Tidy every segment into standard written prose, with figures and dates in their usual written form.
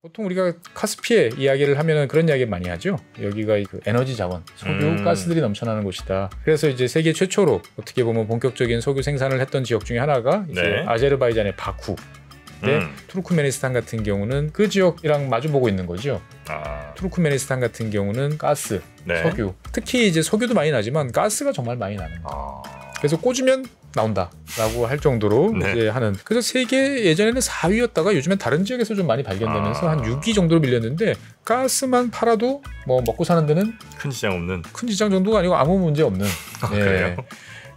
보통 우리가 카스피해 이야기를 하면은 그런 이야기 많이 하죠. 여기가 그 에너지 자원, 석유, 가스들이 넘쳐나는 곳이다. 그래서 이제 세계 최초로 어떻게 보면 본격적인 석유 생산을 했던 지역 중에 하나가 이제 네. 아제르바이잔의 바쿠. 투르크메니스탄 같은 경우는 그 지역이랑 마주보고 있는 거죠. 투르크메니스탄 같은 경우는 가스, 네. 석유. 특히 이제 석유도 많이 나지만 가스가 정말 많이 나는 거예요. 그래서 꽂으면 나온다라고 할 정도로 네. 이제 하는. 그래서 세계 예전에는 4위였다가 요즘엔 다른 지역에서 좀 많이 발견되면서 한 6위 정도로 밀렸는데 가스만 팔아도 뭐 먹고 사는 데는 큰 시장 없는. 큰 시장 정도가 아니고 아무 문제 없는. 예. 그래요?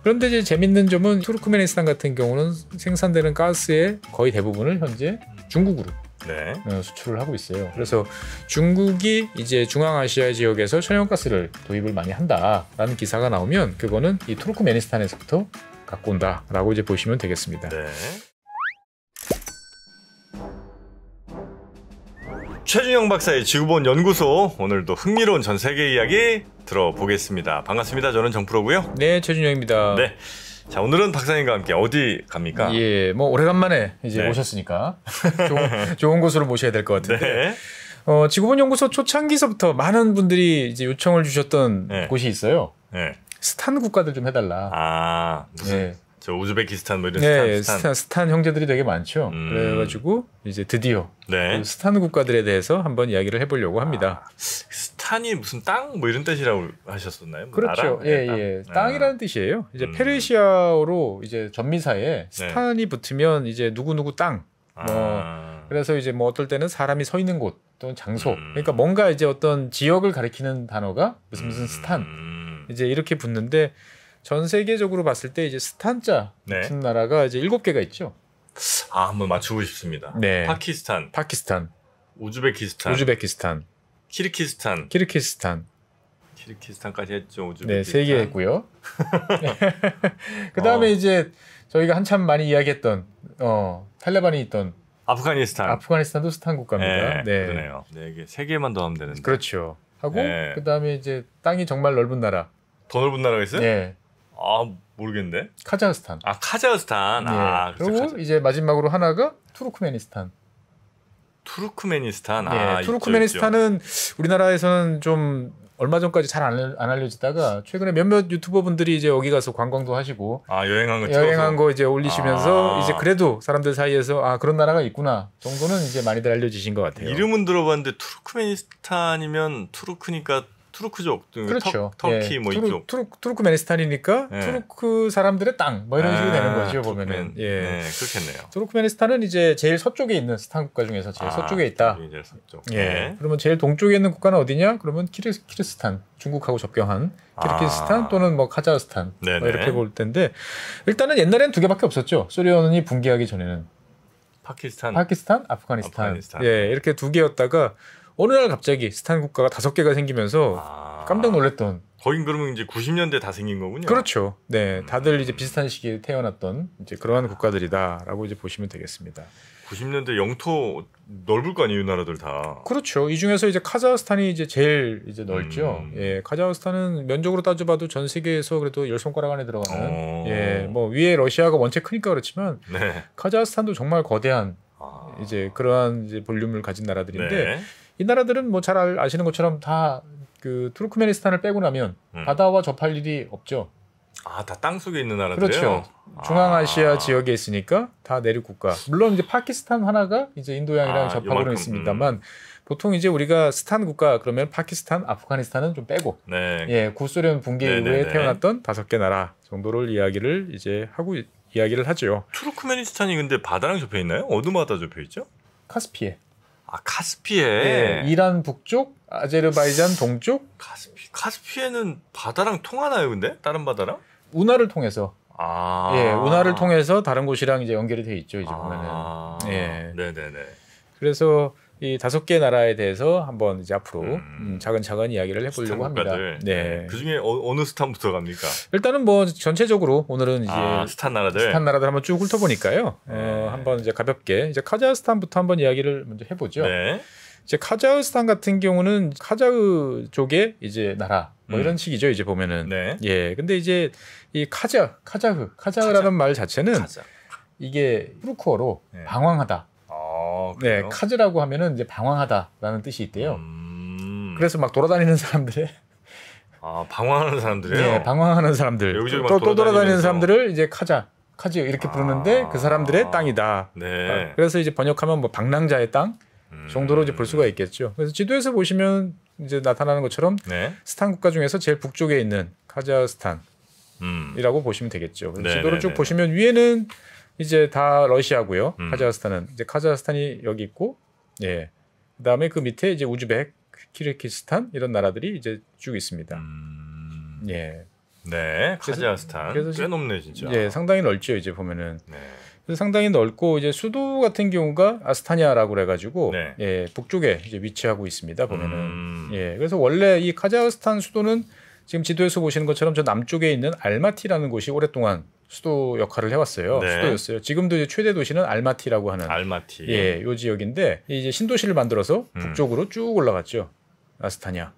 그런데 이제 재밌는 점은 투르크메니스탄 같은 경우는 생산되는 가스의 거의 대부분을 현재 중국으로 네. 수출을 하고 있어요. 그래서 중국이 이제 중앙아시아 지역에서 천연가스를 도입을 많이 한다라는 기사가 나오면 그거는 이 투르크메니스탄에서부터 갖고 온다라고 이제 보시면 되겠습니다. 네. 최준영 박사의 지구본 연구소, 오늘도 흥미로운 전 세계 이야기 들어보겠습니다. 반갑습니다. 저는 정프로고요. 네, 최준영입니다. 네. 자, 오늘은 박사님과 함께 어디 갑니까? 예, 뭐 오래간만에 이제 네. 오셨으니까 좋은 곳으로 모셔야 될 것 같은데. 네. 지구본 연구소 초창기서부터 많은 분들이 이제 요청을 주셨던 네. 곳이 있어요. 네. 스탄 국가들 좀 해달라. 무슨 네. 저 우즈베키스탄 뭐 이런 네, 스탄. 스탄 형제들이 되게 많죠. 그래가지고 이제 드디어 네. 그 스탄 국가들에 대해서 한번 이야기를 해보려고 합니다. 스탄이 무슨 땅 뭐 이런 뜻이라고 하셨었나요? 그렇죠. 나라? 예, 땅? 예. 땅이라는 뜻이에요. 이제 음. 페르시아어로 이제 전미사에 스탄이 붙으면 이제 누구누구 땅. 그래서 이제 뭐 어떨 때는 사람이 서 있는 곳 또는 장소. 그러니까 뭔가 이제 어떤 지역을 가리키는 단어가 무슨 스탄. 이제 이렇게 붙는데 전 세계적으로 봤을 때 이제 스탄자 같은 나라가 이제 7개가 있죠. 한번 맞추고 싶습니다. 네. 파키스탄, 우즈베키스탄, 키르기스탄, 키르기스탄까지 했죠. 우즈베키스탄. 네, 3개 했고요. 그 다음에 이제 저희가 한참 많이 이야기했던 탈레반이 있던 아프가니스탄도 스탄 국가입니다. 네, 그러네요. 네, 이게 3개만 더 하면 되는데. 그렇죠. 하고 그 다음에 이제 땅이 정말 넓은 나라. 더 넓은 나라가 있어요? 네. 모르겠는데. 카자흐스탄. 카자흐스탄. 네. 그리고 이제 마지막으로 하나가 투르크메니스탄. 네, 투르크메니스탄은 우리나라에서는 좀 얼마 전까지 잘 안 알려지다가 최근에 몇몇 유튜버 분들이 이제 여기 가서 관광도 하시고 여행한 거 이제 올리시면서 이제 그래도 사람들 사이에서 그런 나라가 있구나 정도는 이제 많이들 알려지신 것 같아요. 이름은 들어봤는데 투르크메니스탄이면 투르크니까 투르크족, 그렇죠. 터키 뭐 이쪽. 투르크메니스탄이니까 투르크 사람들의 땅 뭐 이런 식으로 되는 거죠 보면은. 네, 그렇겠네요. 투르크메니스탄은 이제 제일 서쪽에 있는 스탄 국가 중에서 제일 서쪽에 있다. 제일 서쪽. 예. 그러면 제일 동쪽에 있는 국가는 어디냐? 그러면 키르기스탄, 중국하고 접경한 키르기스탄 또는 뭐 카자흐스탄 뭐 이렇게 볼 텐데 일단은 옛날에는 2개밖에 없었죠. 소련이 붕괴하기 전에는. 파키스탄, 아프가니스탄. 예, 이렇게 2개였다가 어느 날 갑자기 스탄 국가가 5개가 생기면서 깜짝 놀랐던. 거긴 그러면 이제 90년대 다 생긴 거군요. 그렇죠. 네, 다들 이제 비슷한 시기에 태어났던 이제 그러한 국가들이다라고 이제 보시면 되겠습니다. 90년대 영토 넓을 거 아니에요, 나라들 다. 그렇죠. 이 중에서 이제 카자흐스탄이 이제 제일 이제 넓죠. 예, 카자흐스탄은 면적으로 따져봐도 전 세계에서 그래도 10손가락 안에 들어가는. 예, 뭐 위에 러시아가 원체 크니까 그렇지만 카자흐스탄도 정말 거대한 이제 그러한 이제 볼륨을 가진 나라들인데. 이 나라들은 뭐 잘 아시는 것처럼 다 그 투르크메니스탄을 빼고 나면 바다와 접할 일이 없죠. 다 땅 속에 있는 나라들이에요? 그렇죠. 중앙아시아 지역에 있으니까 다 내륙 국가. 물론 이제 파키스탄 하나가 이제 인도양이랑 접하고는 있습니다만 보통 이제 우리가 스탄 국가 그러면 파키스탄, 아프가니스탄은 좀 빼고 예, 구소련 붕괴 이후에 태어났던 5개 나라 정도를 이야기를 하죠. 투르크메니스탄이 근데 바다랑 접해 있나요? 어느 바다 접해 있죠? 카스피해. 카스피해. 네, 이란 북쪽, 아제르바이잔 동쪽. 카스피해는 바다랑 통하나요, 근데? 다른 바다랑? 운하를 통해서. 예, 운하를 통해서 다른 곳이랑 이제 연결이 돼 있죠, 이제 보면은. 예. 네네네. 그래서 이 5개 나라에 대해서 한번 이제 앞으로 차근차근 이야기를 해보려고 합니다. 네. 그 중에 어느 스탄부터 갑니까? 일단은 뭐 전체적으로 오늘은 이제 스탄 나라들 한번 쭉 훑어보니까요. 한번 이제 가볍게 이제 카자흐스탄부터 한번 이야기를 먼저 해보죠. 네. 이제 카자흐스탄 같은 경우는 카자흐 쪽의 이제 나라 뭐 이런 식이죠. 이제 보면은. 예. 근데 이제 이 카자흐라는 말 자체는 이게 투르크어로 방황하다. 네, 카즈라고 하면은 이제 방황하다라는 뜻이 있대요. 그래서 막 돌아다니는 사람들의 방황하는 사람들이요? 네, 방황하는 사람들. 또 돌아다니는 사람들을 이제 카즈 이렇게 부르는데 그 사람들의 땅이다. 네. 그래서 이제 번역하면 뭐 방랑자의 땅 정도로 이제 볼 수가 있겠죠. 그래서 지도에서 보시면 이제 나타나는 것처럼 네. 스탄 국가 중에서 제일 북쪽에 있는 카자흐스탄이라고 보시면 되겠죠. 지도를 쭉 보시면 위에는 이제 다 러시아고요. 카자흐스탄은 이제 카자흐스탄이 여기 있고, 예. 그다음에 그 밑에 이제 우즈벡, 키르기스탄 이런 나라들이 이제 쭉 있습니다. 예. 네, 카자흐스탄 꽤 높네 진짜. 예, 상당히 넓죠 이제 보면은. 네. 그래서 상당히 넓고 이제 수도 같은 경우가 아스타니아라고 그래가지고 네. 예, 북쪽에 이제 위치하고 있습니다 보면은. 예, 그래서 원래 이 카자흐스탄 수도는 지금 지도에서 보시는 것처럼 저 남쪽에 있는 알마티라는 곳이 오랫동안 수도 역할을 해왔어요. 네. 수도였어요. 지금도 이제 최대 도시는 알마티라고 하는 알마티. 예, 요 지역인데 이제 신도시를 만들어서 북쪽으로 쭉 올라갔죠. 아스타니아.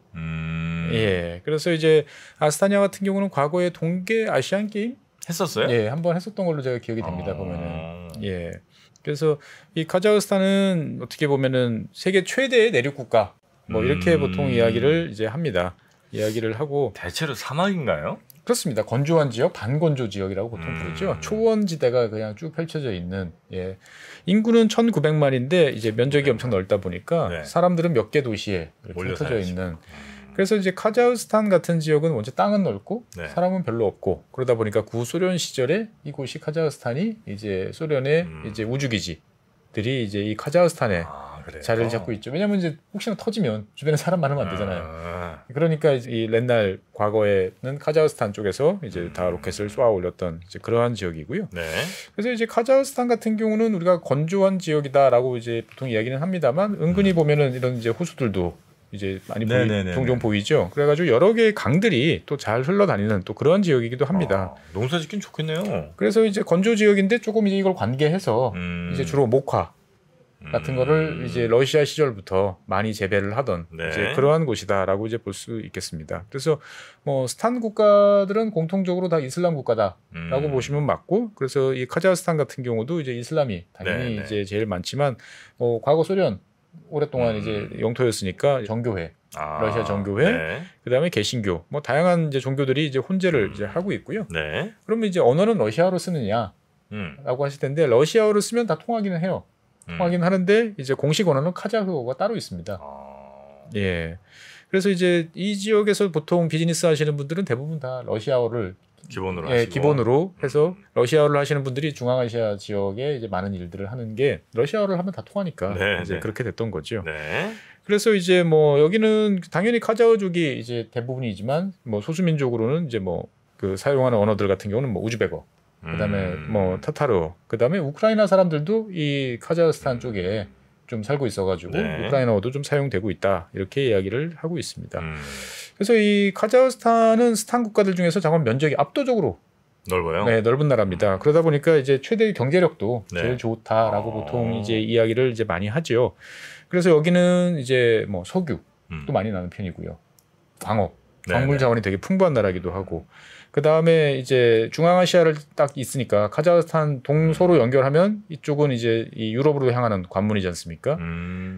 예, 그래서 이제 아스타니아 같은 경우는 과거에 동계 아시안 게임 했었어요? 예, 한번 했었던 걸로 제가 기억이 됩니다. 보면은. 예. 그래서 이 카자흐스탄은 어떻게 보면은 세계 최대의 내륙 국가 뭐 이렇게 보통 이야기를 이제 합니다. 이야기를 하고 대체로 사막인가요? 그렇습니다. 건조한 지역, 반건조 지역이라고 보통 부르죠. 초원지대가 그냥 쭉 펼쳐져 있는. 예. 인구는 1,900만인데 이제 면적이 엄청 넓다 보니까 네. 사람들은 몇 개 도시에 흩어져 있는. 그래서 이제 카자흐스탄 같은 지역은 먼저 땅은 넓고 네. 사람은 별로 없고 그러다 보니까 구소련 시절에 이곳이 카자흐스탄이 이제 소련의 이제 우주기지들이 이제 이 카자흐스탄에 자리를 잡고 있죠. 왜냐하면 이제 혹시나 터지면 주변에 사람 많으면 안 되잖아요. 그러니까 이 옛날 과거에는 카자흐스탄 쪽에서 이제 다 로켓을 쏘아 올렸던 이제 그러한 지역이고요. 네. 그래서 이제 카자흐스탄 같은 경우는 우리가 건조한 지역이다라고 이제 보통 이야기는 합니다만 은근히 보면은 이런 이제 호수들도 이제 많이 종종 보이죠. 그래가지고 여러 개의 강들이 또 잘 흘러다니는 또 그런 지역이기도 합니다. 농사짓긴 좋겠네요. 그래서 이제 건조 지역인데 조금 이제 이걸 관계해서 이제 주로 목화 같은 거를 이제 러시아 시절부터 많이 재배를 하던 네. 이제 그러한 곳이다라고 이제 볼 수 있겠습니다. 그래서 뭐 스탄 국가들은 공통적으로 다 이슬람 국가다라고 보시면 맞고, 그래서 이 카자흐스탄 같은 경우도 이제 이슬람이 당연히 네. 이제 제일 많지만 과거 소련 오랫동안 이제 영토였으니까 정교회, 러시아 정교회, 네. 그다음에 개신교, 뭐 다양한 이제 종교들이 이제 혼재를 이제 하고 있고요. 네. 그러면 이제 언어는 러시아어로 쓰느냐라고 하실 텐데 러시아어로 쓰면 다 통하기는 해요. 통하긴 하는데 이제 공식 언어는 카자흐어가 따로 있습니다. 예. 그래서 이제 이 지역에서 보통 비즈니스 하시는 분들은 대부분 다 러시아어를 기본으로 예, 하시고. 기본으로 해서 러시아어를 하시는 분들이 중앙아시아 지역에 이제 많은 일들을 하는 게 러시아어를 하면 다 통하니까 네, 이제 네. 그렇게 됐던 거죠. 네. 그래서 이제 뭐 여기는 당연히 카자흐족이 이제 대부분이지만 뭐 소수민족으로는 이제 뭐 그 사용하는 언어들 같은 경우는 뭐 우즈베거, 그다음에 뭐 타타르어, 그다음에 우크라이나 사람들도 이 카자흐스탄 쪽에 좀 살고 있어가지고 네. 우크라이나어도 좀 사용되고 있다 이렇게 이야기를 하고 있습니다. 그래서 이 카자흐스탄은 스탄 국가들 중에서 작업 면적이 압도적으로 넓어요. 네, 넓은 나라입니다. 그러다 보니까 이제 최대 경제력도 네. 제일 좋다라고 보통 이제 이야기를 이제 많이 하죠. 그래서 여기는 이제 뭐 석유도 많이 나는 편이고요. 광업, 광물 자원이 되게 풍부한 나라기도 하고. 그 다음에 이제 중앙아시아를 딱 있으니까 카자흐스탄 동서로 연결하면 이쪽은 이제 이 유럽으로 향하는 관문이지 않습니까?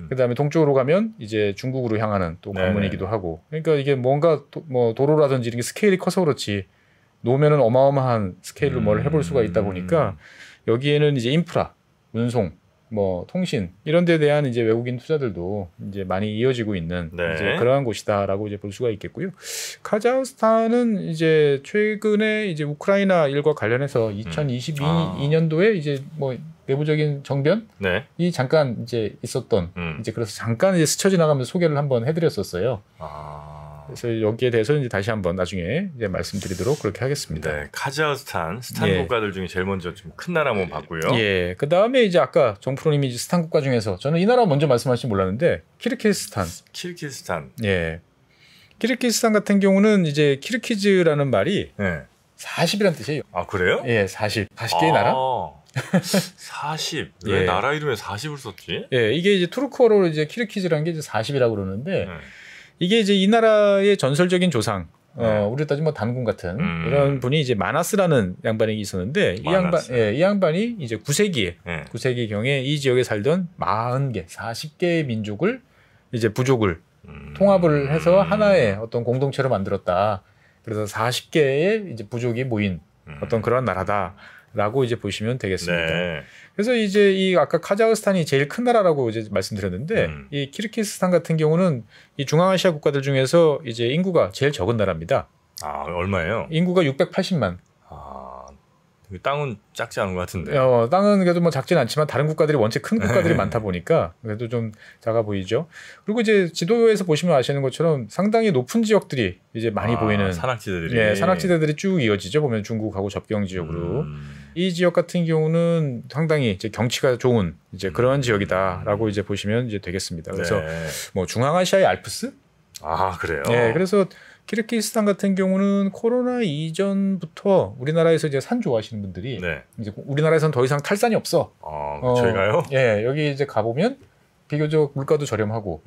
그 다음에 동쪽으로 가면 이제 중국으로 향하는 또 관문이기도 하고. 그러니까 이게 뭔가 뭐 도로라든지 이런 게 스케일이 커서 그렇지 놓으면은 어마어마한 스케일로 뭘 해볼 수가 있다 보니까 여기에는 이제 인프라, 운송, 뭐 통신 이런 데에 대한 이제 외국인 투자들도 이제 많이 이어지고 있는 이제 그러한 곳이다라고 이제 볼 수가 있겠고요. 카자흐스탄은 이제 최근에 이제 우크라이나 일과 관련해서 2022년도에 이제 뭐 내부적인 정변이 잠깐 이제 있었던 이제 그래서 잠깐 이제 스쳐 지나가면서 소개를 한번 해드렸었어요. 그래서 여기에 대해서 이제 다시 한번 나중에 이제 말씀드리도록 그렇게 하겠습니다. 네, 카자흐스탄, 스탄 국가들 중에 제일 먼저 좀 큰 나라 한번 봤고요. 예, 그 다음에 이제 아까 정프로님이 이제 스탄 국가 중에서 저는 이 나라 먼저 말씀하실지 몰랐는데 키르기스탄. 예, 키르기스탄 같은 경우는 이제 키르키즈라는 말이 40이라는 뜻이에요. 아 그래요? 예, 40개의 나라. 40. 왜 나라 이름에 40을 썼지? 예, 이게 이제 투르크어로 이제 키르키즈라는 게 이제 40이라고 그러는데. 이게 이제 이 나라의 전설적인 조상, 우리 따지면 단군 같은 이런 분이 이제 마나스라는 양반이 있었는데 이 양반이 이제 9세기에 9세기 경에 이 지역에 살던 40개, 40개의 민족을 이제 부족을 통합을 해서 하나의 어떤 공동체로 만들었다. 그래서 40개의 이제 부족이 모인 어떤 그런 나라다라고 이제 보시면 되겠습니다. 네. 그래서 이제 이 아까 카자흐스탄이 제일 큰 나라라고 이제 말씀드렸는데 이 키르기스스탄 같은 경우는 이 중앙아시아 국가들 중에서 이제 인구가 제일 적은 나라입니다. 아, 얼마예요? 인구가 680만. 땅은 작지 않은 것 같은데. 땅은 그래도 뭐 작진 않지만 다른 국가들이 원체 큰 국가들이 많다 보니까 그래도 좀 작아 보이죠. 그리고 이제 지도에서 보시면 아시는 것처럼 상당히 높은 지역들이 이제 많이 보이는 산악지대들이. 네, 산악지대들이 쭉 이어지죠. 보면 중국하고 접경 지역으로. 이 지역 같은 경우는 상당히 이제 경치가 좋은 이제 그런 지역이다라고 이제 보시면 이제 되겠습니다. 그래서 뭐 중앙아시아의 알프스? 그래요. 네, 그래서 키르기스탄 같은 경우는 코로나 이전부터 우리나라에서 이제 산 좋아하시는 분들이 이제 우리나라에서는 더 이상 탈산이 없어. 저희가요? 예, 여기 이제 가보면 비교적 물가도 저렴하고,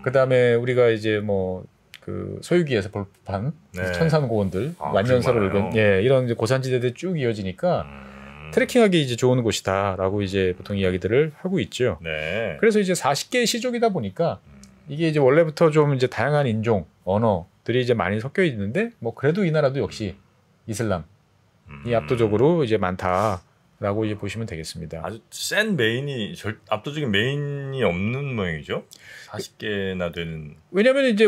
그 다음에 우리가 이제 뭐 그 소유기에서 볼법한 천산고원들, 완년설을 이런 이제 고산지대들 쭉 이어지니까 트레킹하기 이제 좋은 곳이다라고 이제 보통 이야기들을 하고 있죠. 네. 그래서 이제 40개의 시족이다 보니까 이게 이제 원래부터 좀 이제 다양한 인종, 언어들이 이제 많이 섞여 있는데 뭐 그래도 이 나라도 역시 이슬람이 압도적으로 이제 많다라고 이제 보시면 되겠습니다. 아주 센 메인이 압도적인 메인이 없는 모양이죠. 40개나 되는. 왜냐하면 이제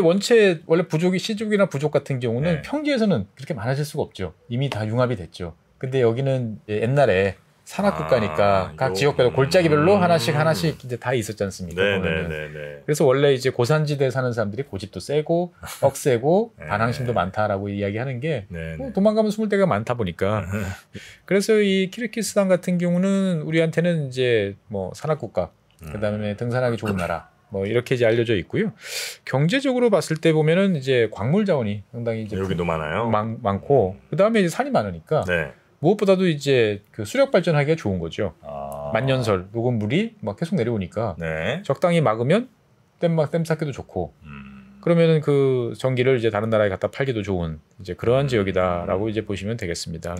원래 부족이 시족이나 부족 같은 경우는 평지에서는 그렇게 많아질 수가 없죠. 이미 다 융합이 됐죠. 근데 여기는 옛날에 산악국가니까 각 지역별로 골짜기별로 하나씩 이제 다 있었지 않습니까? 그래서 원래 이제 고산지대에 사는 사람들이 고집도 세고 억세고 반항심도 많다라고 이야기하는 게 도망가면 숨을 데가 많다 보니까 그래서 이 키르기스탄 같은 경우는 우리한테는 이제 뭐 산악국가 그다음에 등산하기 좋은 나라 뭐 이렇게 이제 알려져 있고요. 경제적으로 봤을 때 보면은 이제 광물 자원이 상당히 이제 여기도 많아요. 많고 그다음에 이제 산이 많으니까. 무엇보다도 이제 그 수력 발전하기가 좋은 거죠. 만년설 녹은 물이 막 계속 내려오니까 적당히 막으면 댐 쌓기도 좋고 그러면은 그 전기를 이제 다른 나라에 갖다 팔기도 좋은 이제 그러한 지역이다라고 이제 보시면 되겠습니다.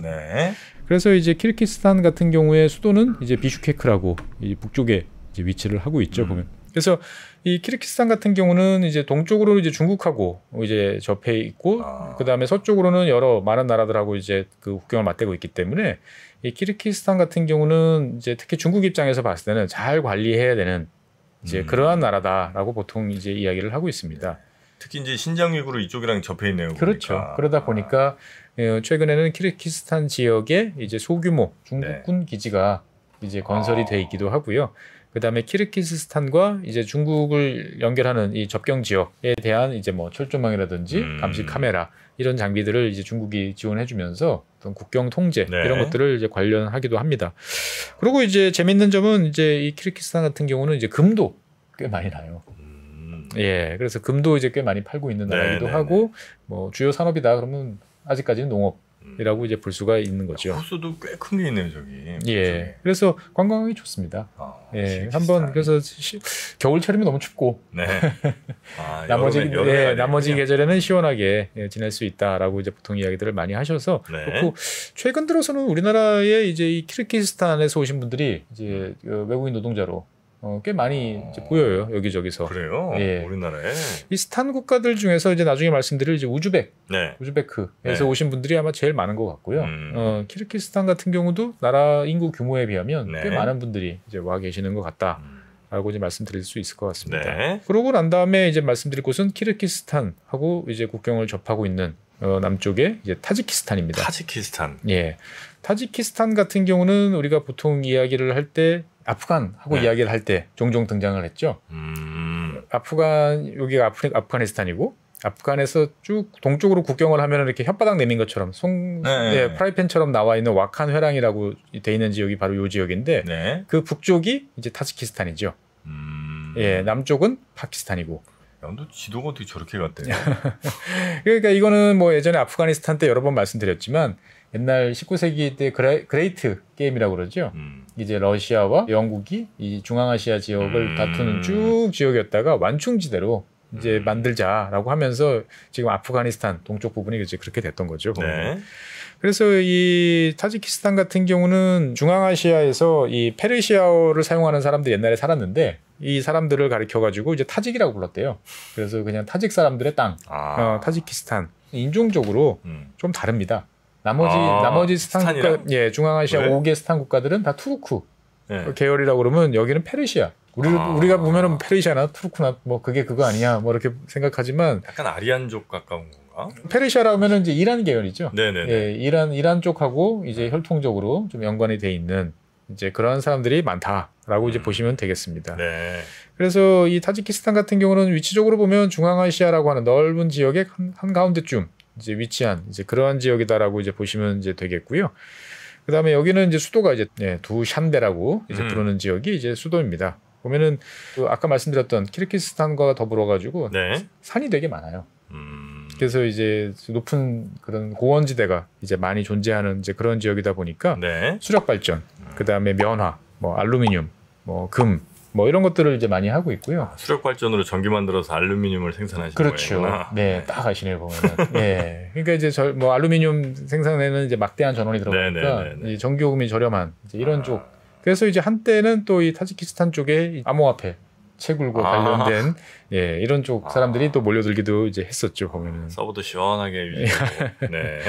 그래서 이제 키르기스탄 같은 경우에 수도는 이제 비슈케크라고 이 북쪽에 이제 위치를 하고 있죠. 보면. 그래서 이 키르기스탄 같은 경우는 이제 동쪽으로 이제 중국하고 이제 접해 있고 그다음에 서쪽으로는 여러 많은 나라들하고 이제 그 국경을 맞대고 있기 때문에 이 키르기스탄 같은 경우는 이제 특히 중국 입장에서 봤을 때는 잘 관리해야 되는 이제 그러한 나라다라고 보통 이제 이야기를 하고 있습니다. 특히 이제 신장 위구르 이쪽이랑 접해 있네요. 그렇죠. 보니까. 그러다 보니까 최근에는 키르기스탄 지역에 이제 소규모 중국군 기지가 이제 건설이 돼 있기도 하고요. 그다음에 키르기스탄과 이제 중국을 연결하는 이 접경 지역에 대한 이제 뭐 철조망이라든지 감시 카메라 이런 장비들을 이제 중국이 지원해주면서 어떤 국경 통제 이런 것들을 이제 관련하기도 합니다. 그리고 이제 재밌는 점은 이제 이 키르기스탄 같은 경우는 이제 금도 꽤 많이 나요. 예, 그래서 금도 이제 꽤 많이 팔고 있는 나라이기도 하고 뭐 주요 산업이다 그러면 아직까지는 농업이라고 이제 볼 수가 있는 거죠. 호수도 꽤 큰 게 있네요, 저기. 예, 그래서 관광하기 좋습니다. 예, 한번 그래서 겨울철이면 너무 춥고 나머지 계절에는 시원하게 지낼 수 있다라고 이제 보통 이야기들을 많이 하셔서 그렇고 최근 들어서는 우리나라에 이제 이 키르기스탄에서 오신 분들이 이제 외국인 노동자로 꽤 많이 이제 보여요 여기저기서. 그래요? 우리나라에 이 스탄 국가들 중에서 이제 나중에 말씀드릴 이제 우즈베크에서 오신 분들이 아마 제일 많은 것 같고요. 키르기스탄 같은 경우도 나라 인구 규모에 비하면 꽤 많은 분들이 이제 와 계시는 것 같다라고 이제 말씀드릴 수 있을 것 같습니다. 그러고 난 다음에 이제 말씀드릴 곳은 키르기스탄하고 이제 국경을 접하고 있는 남쪽에 이제 타지키스탄입니다. 타지키스탄. 예, 타지키스탄 같은 경우는 우리가 보통 이야기를 할 때 아프간하고 이야기를 할 때 종종 등장을 했죠. 여기가 아프가니스탄이고 아프간에서 쭉 동쪽으로 국경을 하면 이렇게 혓바닥 내민 것처럼 프라이팬처럼 나와 있는 와칸 회랑이라고 돼 있는 지역이 바로 이 지역인데 그 북쪽이 이제 타지키스탄이죠. 예, 남쪽은 파키스탄이고. 너 지도가 어떻게 저렇게 갔대? 그러니까 이거는 뭐 예전에 아프가니스탄 때 여러 번 말씀드렸지만 옛날 19세기 때 그레이트 게임이라고 그러죠. 이제 러시아와 영국이 이 중앙아시아 지역을 다투는 쭉 지역이었다가 완충지대로 이제 만들자라고 하면서 지금 아프가니스탄 동쪽 부분이 이제 그렇게 됐던 거죠. 네. 그래서 이 타지키스탄 같은 경우는 중앙아시아에서 이 페르시아어를 사용하는 사람들이 옛날에 살았는데 이 사람들을 가리켜가지고 이제 타직이라고 불렀대요. 그래서 그냥 타직 사람들의 땅, 타지키스탄. 인종적으로 좀 다릅니다. 나머지 스탄 국가, 예, 중앙아시아 네. 5개 스탄 국가들은 다 투르크 네. 계열이라고 그러면 여기는 페르시아. 우리가 보면은 페르시아나 투르크나 뭐 그게 그거 아니냐 뭐 이렇게 생각하지만 약간 아리안족 가까운 건가? 페르시아라고 하면은 이제 이란 계열이죠. 네네. 예, 이란 쪽하고 이제 혈통적으로 좀 연관이 돼 있는 이제 그런 사람들이 많다라고 이제 보시면 되겠습니다. 네. 그래서 이 타지키스탄 같은 경우는 위치적으로 보면 중앙아시아라고 하는 넓은 지역의 한 가운데쯤 이제 위치한 이제 그러한 지역이다라고 이제 보시면 이제 되겠고요. 그다음에 여기는 이제 수도가 이제 두샨베라고 이제 부르는 지역이 이제 수도입니다. 보면은 그 아까 말씀드렸던 키르기스탄과 더불어 가지고 네. 산이 되게 많아요. 그래서 이제 높은 그런 고원지대가 이제 많이 존재하는 이제 그런 지역이다 보니까 네. 수력 발전, 그다음에 면화, 뭐 알루미늄, 뭐 금, 뭐 이런 것들을 이제 많이 하고 있고요. 수력 발전으로 전기 만들어서 알루미늄을 생산하시는 그렇죠. 거예요. 네, 딱 아시네요 보면은. 네, 그러니까 이제 뭐 알루미늄 생산에는 이제 막대한 전원이 들어가니까 이 전기요금이 저렴한 이제 이런 쪽. 그래서 이제 한때는 또 이 타지키스탄 쪽에 암호화폐 채굴과 관련된 예, 이런 쪽 사람들이 또 몰려들기도 이제 했었죠 보면은. 서버도 시원하게 유지하고. 네.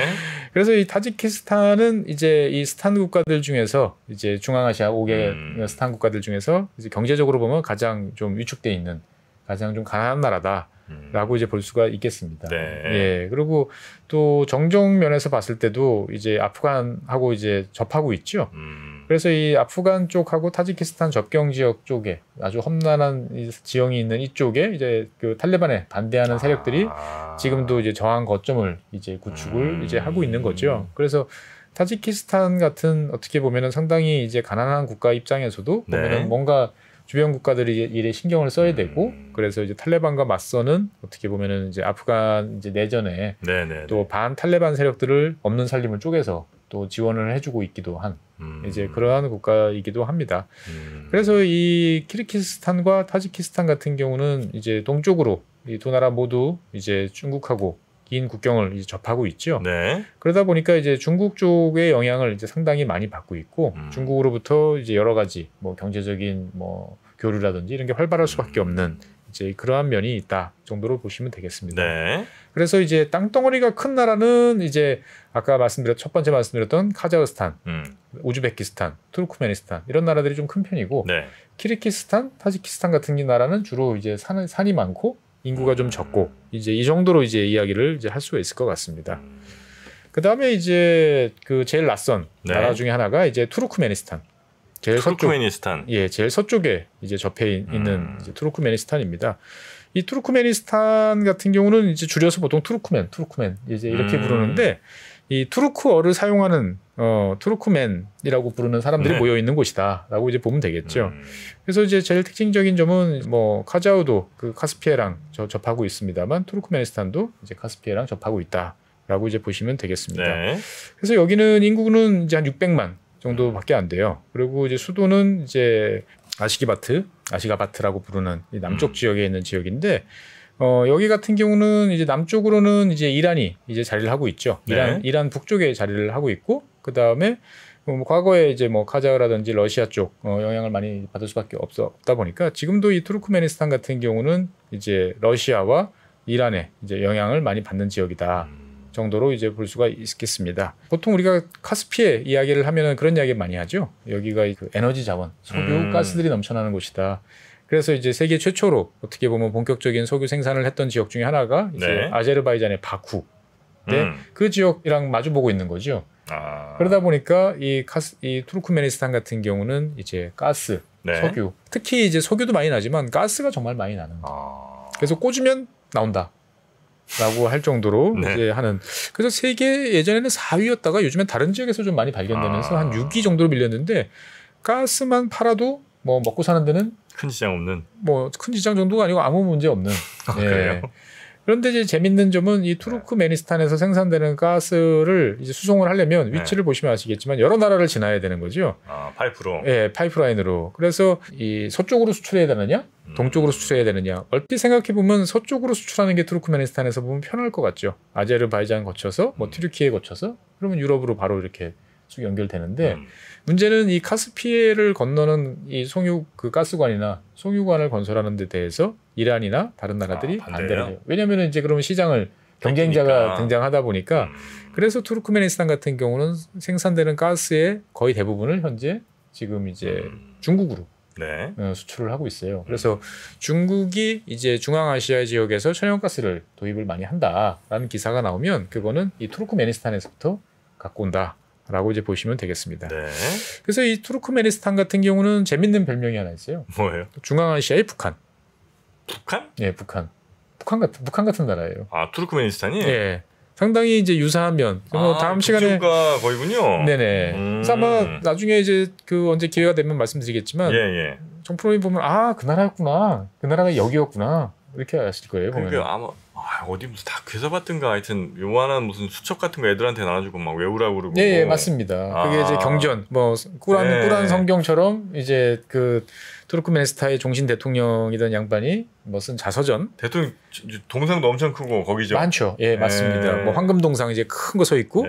그래서 이 타지키스탄은 이제 이 스탄 국가들 중에서 이제 중앙아시아 5개 스탄 국가들 중에서 이제 경제적으로 보면 가장 좀 위축돼 있는 가장 좀 가난한 나라다라고 이제 볼 수가 있겠습니다. 네. 예. 그리고 또 정정 면에서 봤을 때도 이제 아프간하고 이제 접하고 있죠. 그래서 이 아프간 쪽하고 타지키스탄 접경 지역 쪽에 아주 험난한 지형이 있는 이쪽에 이제 그 탈레반에 반대하는 세력들이 지금도 이제 저항 거점을 이제 구축을 이제 하고 있는 거죠. 그래서 타지키스탄 같은 어떻게 보면은 상당히 이제 가난한 국가 입장에서도 네. 보면은 뭔가 주변 국가들이 일에 신경을 써야 되고 그래서 이제 탈레반과 맞서는 어떻게 보면은 이제 아프간 이제 내전에 또 반 탈레반 세력들을 없는 살림을 쪼개서 또 지원을 해주고 있기도 한 이제 그러한 국가이기도 합니다. 그래서 이 키르기스탄과 타지키스탄 같은 경우는 이제 동쪽으로 이 두 나라 모두 이제 중국하고 긴 국경을 이제 접하고 있죠. 네. 그러다 보니까 이제 중국 쪽의 영향을 이제 상당히 많이 받고 있고 중국으로부터 이제 여러 가지 뭐 경제적인 뭐 교류라든지 이런 게 활발할 수밖에 없는 이제 그러한 면이 있다 정도로 보시면 되겠습니다. 네. 그래서 이제 땅덩어리가 큰 나라는 이제 아까 첫 번째 말씀드렸던 카자흐스탄, 우즈베키스탄, 투르크메니스탄 이런 나라들이 좀 큰 편이고 네. 키르기스탄, 타지키스탄 같은 나라는 주로 이제 산이 많고 인구가 좀 적고 이제 이 정도로 이제 이야기를 이제 할 수가 있을 것 같습니다. 그 다음에 이제 그 제일 낯선 네. 나라 중에 하나가 이제 투르크메니스탄. 투르크메니스탄. 예, 제일 서쪽에 이제 접해 있는 이제 투르크메니스탄입니다. 이 투르크메니스탄 같은 경우는 이제 줄여서 보통 투르크멘 이제 이렇게 부르는데 이 투르크어를 사용하는 투르크멘이라고 부르는 사람들이 네. 모여 있는 곳이다라고 이제 보면 되겠죠. 그래서 이제 제일 특징적인 점은 뭐 카자흐도 그 카스피해랑 접하고 있습니다만 투르크메니스탄도 이제 카스피해랑 접하고 있다라고 이제 보시면 되겠습니다. 네. 그래서 여기는 인구는 이제 한 600만 정도밖에 안 돼요. 그리고 이제 수도는 이제 아시가바트라고 부르는 이 남쪽 지역에 있는 지역인데 여기 같은 경우는 이제 남쪽으로는 이제 이란이 이제 자리를 하고 있죠. 이란 북쪽에 자리를 하고 있고 그 다음에 뭐 과거에 이제 뭐 카자흐라든지 러시아 쪽 영향을 많이 받을 수밖에 없다 보니까 지금도 이 투르크메니스탄 같은 경우는 이제 러시아와 이란의 이제 영향을 많이 받는 지역이다. 정도로 이제 볼 수가 있겠습니다. 보통 우리가 카스피해 이야기를 하면은 그런 이야기 많이 하죠. 여기가 그 에너지 자원, 석유, 가스들이 넘쳐나는 곳이다. 그래서 이제 세계 최초로 어떻게 보면 본격적인 석유 생산을 했던 지역 중에 하나가 이제 네. 아제르바이잔의 바쿠. 그 지역이랑 마주보고 있는 거죠. 그러다 보니까 이 투르크메니스탄 같은 경우는 이제 가스, 네. 석유, 특히 이제 석유도 많이 나지만 가스가 정말 많이 나는. 그래서 꽂으면 나온다. 라고 할 정도로 네. 이제 하는. 그래서 세계 예전에는 4위였다가 요즘엔 다른 지역에서 좀 많이 발견되면서 한 6위 정도로 밀렸는데 가스만 팔아도 뭐 먹고 사는 데는 큰 지장 없는. 뭐 큰 지장 정도가 아니고 아무 문제 없는. 그래요? 그런데 이제 재밌는 점은 이 투르크메니스탄에서 생산되는 가스를 이제 수송을 하려면 위치를 보시면 아시겠지만 여러 나라를 지나야 되는 거죠. 아, 파이프로. 예, 파이프라인으로. 그래서 이 서쪽으로 수출해야 되느냐, 동쪽으로 수출해야 되느냐. 얼핏 생각해 보면 서쪽으로 수출하는 게 투르크메니스탄에서 보면 편할 것 같죠. 아제르바이잔 거쳐서 뭐 튀르키예 거쳐서 그러면 유럽으로 바로 이렇게 쭉 연결되는데 문제는 이 카스피해를 건너는 이 송유 그 가스관이나 송유관을 건설하는 데 대해서 이란이나 다른 나라들이 반대를 해요. 왜냐하면 이제 그러면 시장을 경쟁자가 등장하다 보니까 그래서 투르크메니스탄 같은 경우는 생산되는 가스의 거의 대부분을 현재 지금 이제 중국으로 네. 수출을 하고 있어요. 그래서 중국이 이제 중앙아시아 지역에서 천연가스를 도입을 많이 한다라는 기사가 나오면 그거는 이 투르크메니스탄에서부터 갖고 온다라고 이제 보시면 되겠습니다. 네. 그래서 이 투르크메니스탄 같은 경우는 재밌는 별명이 하나 있어요. 뭐예요? 중앙아시아의 북한. 북한? 예, 북한. 북한 같은 나라예요. 아, 투르크메니스탄이? 예. 상당히 이제 유사한 면. 다음 시간에 가 거이군요. 네네. 그래서 아마 나중에 이제 그 언제 기회가 되면 말씀드리겠지만, 예. 정프로님 보면 그 나라였구나, 그 나라가 여기였구나 이렇게 아실 거예요. 그러니까 아마 어디 무슨 다큐에서 봤던가 하여튼 요만한 무슨 수첩 같은 거 애들한테 나눠주고 막 외우라고 그러고. 예, 맞습니다. 그게 이제 경전, 뭐 꾸란 성경처럼 이제 그 투르크메니스탄의 종신 대통령이던 양반이 뭐 쓴 자서전. 대통령 동상도 엄청 크고 거기죠. 많죠. 예, 맞습니다. 뭐 황금 동상 이제 큰 거 서 있고,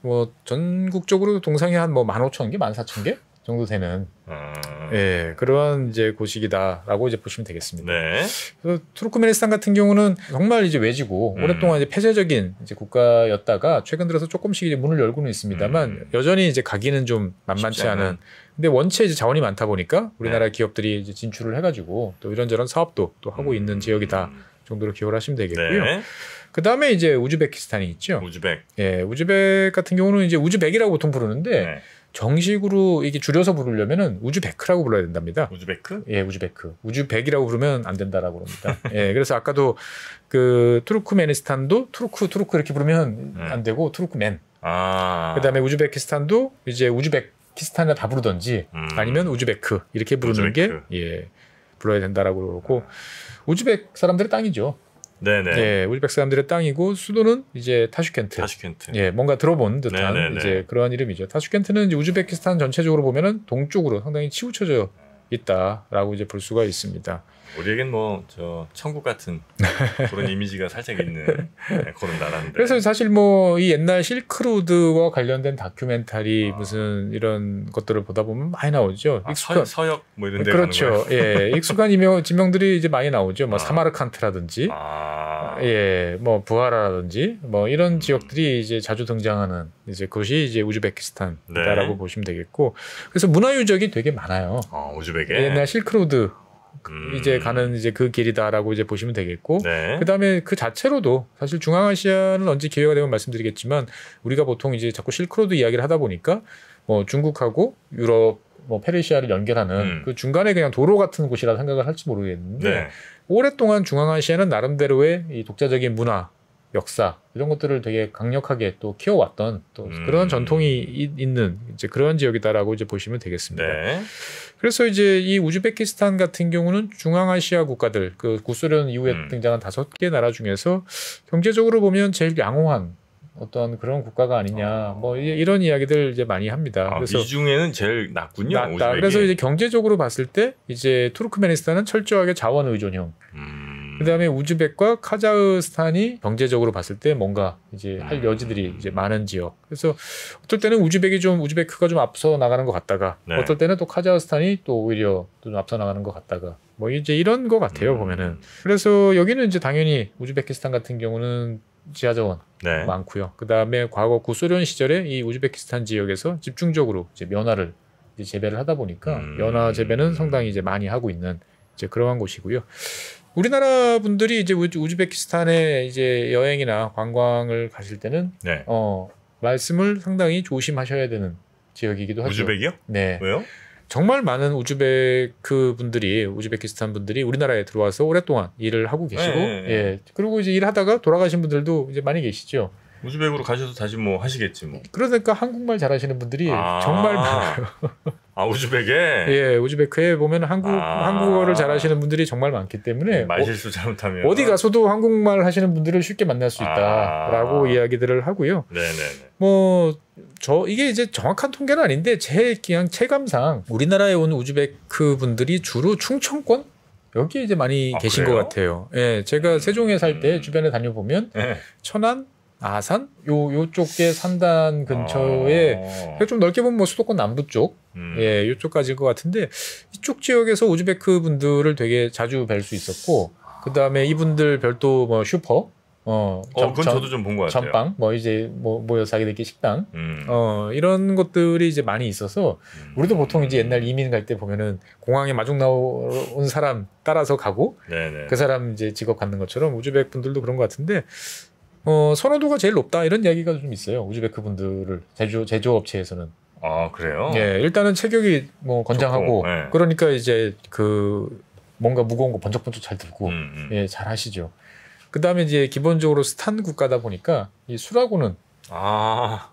뭐 전국적으로 동상이 한 뭐 15,000개, 14,000개 정도 되는 예, 그런 이제 곳이다라고 이제 보시면 되겠습니다. 네. 그래서 투르크메니스탄 같은 경우는 정말 이제 외지고 오랫동안 이제 폐쇄적인 이제 국가였다가 최근 들어서 조금씩 이제 문을 열고는 있습니다만 여전히 이제 가기는 좀 만만치 않은. 근데 원체 이제 자원이 많다 보니까 우리나라 기업들이 이제 진출을 해가지고 또 이런저런 사업도 또 하고 있는 지역이다 정도로 기억을 하시면 되겠고요. 네. 그 다음에 이제 우즈베키스탄이 있죠. 우즈벡. 예, 우즈벡 같은 경우는 이제 우즈벡이라고 보통 부르는데 정식으로 이게 줄여서 부르려면은 우즈베크라고 불러야 된답니다. 우즈베크? 예, 우즈베크. 우즈벡이라고 부르면 안 된다라고 합니다. 예, 그래서 아까도 그 투르크메니스탄도 투르크 이렇게 부르면 안 되고 투르크멘. 그다음에 우즈베키스탄도 이제 우즈베키스탄을 다 부르든지 아니면 우즈베크 이렇게 부르는 게 예, 불러야 된다라고 그러고 우즈벡 사람들의 땅이죠. 네네. 예, 우즈벡 사람들의 땅이고 수도는 이제 타슈켄트. 예, 뭔가 들어본 듯한 네네네. 이제 그러한 이름이죠. 타슈켄트는 이제 우즈베키스탄 전체적으로 보면은 동쪽으로 상당히 치우쳐져 있다라고 이제 볼 수가 있습니다. 우리에겐 뭐 저 천국 같은 그런 이미지가 살짝 있는 그런 나라인데. 그래서 사실 뭐 이 옛날 실크로드와 관련된 다큐멘터리 무슨 이런 것들을 보다 보면 많이 나오죠. 익숙한 서역 뭐 이런 데 그렇죠. 예, 익숙한 지명들이 이제 많이 나오죠. 뭐 사마르칸트라든지, 예, 뭐 부하라라든지 뭐 이런 지역들이 이제 자주 등장하는 이제 그것이 이제 우즈베키스탄이다라고 보시면 되겠고, 그래서 문화 유적이 되게 많아요. 우즈벡에 옛날 실크로드 이제 가는 이제 그 길이다라고 이제 보시면 되겠고, 그다음에 그 자체로도 사실 중앙아시아는 언제 기회가 되면 말씀드리겠지만 우리가 보통 이제 자꾸 실크로드 이야기를 하다 보니까 뭐 중국하고 유럽 뭐 페르시아를 연결하는 그 중간에 그냥 도로 같은 곳이라 생각을 할지 모르겠는데 오랫동안 중앙아시아는 나름대로의 이 독자적인 문화, 역사 이런 것들을 되게 강력하게 또 키워왔던 또 그런 전통이 있는 이제 그런 지역이다라고 이제 보시면 되겠습니다. 그래서 이제 이 우즈베키스탄 같은 경우는 중앙아시아 국가들 그 구소련 이후에 등장한 5개 나라 중에서 경제적으로 보면 제일 양호한 어떤 그런 국가가 아니냐 뭐 이런 이야기들 이제 많이 합니다. 그래서 이 중에는 제일 낫군요. 낫다. 그래서 이제 경제적으로 봤을 때 이제 투르크메니스탄은 철저하게 자원 의존형. 그다음에 우즈벡과 카자흐스탄이 경제적으로 봤을 때 뭔가 이제 할 여지들이 이제 많은 지역. 그래서 어떨 때는 우즈베크가 좀 앞서 나가는 것 같다가 어떨 때는 또 카자흐스탄이 또 오히려 좀 앞서 나가는 것 같다가 뭐 이제 이런 것 같아요 보면은. 그래서 여기는 이제 당연히 우즈베키스탄 같은 경우는 지하자원 많고요. 그다음에 과거 구소련 시절에 이 우즈베키스탄 지역에서 집중적으로 이제 면화를 이제 재배를 하다 보니까 면화 재배는 상당히 이제 많이 하고 있는 이제 그러한 곳이고요. 우리나라 분들이 이제 우즈베키스탄에 이제 여행이나 관광을 가실 때는 말씀을 상당히 조심하셔야 되는 지역이기도 하죠. 우즈벡이요? 네. 왜요? 정말 많은 우즈베키스탄 분들이 우리나라에 들어와서 오랫동안 일을 하고 계시고, 예. 그리고 이제 일하다가 돌아가신 분들도 이제 많이 계시죠. 우즈벡으로 가셔서 다시 뭐 하시겠지 뭐. 그러니까 한국말 잘하시는 분들이 정말 많아요. 아, 우즈벡에? 예, 우즈베크에 보면 한국어를 잘하시는 분들이 정말 많기 때문에 말실수 잘못하면 어디 가서도 한국말 하시는 분들을 쉽게 만날 수 있다라고 이야기들을 하고요. 네네. 이게 이제 정확한 통계는 아닌데 제 그냥 체감상 우리나라에 온 우즈베크 분들이 주로 충청권 여기에 이제 많이 계신 그래요? 것 같아요. 예, 제가 세종에 살 때 주변에 다녀보면 천안, 아산 요쪽에 산단 근처에 좀 넓게 보면 뭐 수도권 남부 쪽, 예, 요쪽까지일 것 같은데 이쪽 지역에서 우즈베크 분들을 되게 자주 뵐 수 있었고 그 다음에 이분들 별도 뭐 슈퍼, 그건 저도 좀 본 것 같아요. 전빵, 뭐 이제 모여서 하게 되게 식당, 이런 것들이 이제 많이 있어서 우리도 보통 이제 옛날 이민 갈 때 보면은 공항에 마중 나온 사람 따라서 가고 네네. 그 사람 이제 직업 갖는 것처럼 우즈벡 분들도 그런 것 같은데. 선호도가 제일 높다 이런 이야기가 좀 있어요. 우즈베크 분들을 제조업체에서는. 아, 그래요? 예, 일단은 체격이 뭐 건장하고 좋고, 네. 그러니까 이제 그 뭔가 무거운 거 번쩍번쩍 잘 들고 예, 잘 하시죠. 그다음에 이제 기본적으로 스탄 국가다 보니까 이 술하고는